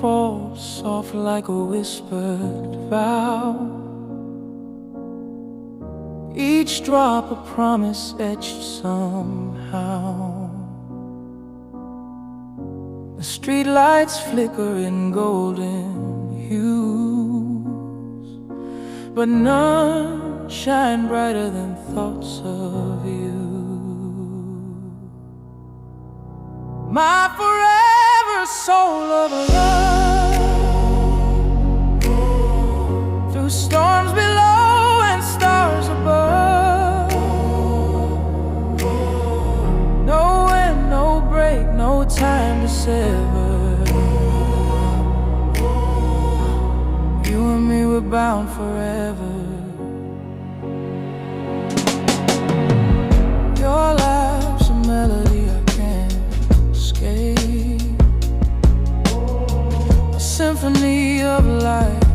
falls soft like a whispered vow. Each drop a promise etched somehow. The streetlights flicker in golden hues, but none shine brighter than thoughts of you. My forever soul of love, through storms below and stars above. No end, no break, no time to sever. You and me were bound forever. Your laugh's a melody I can't escape, a symphony of light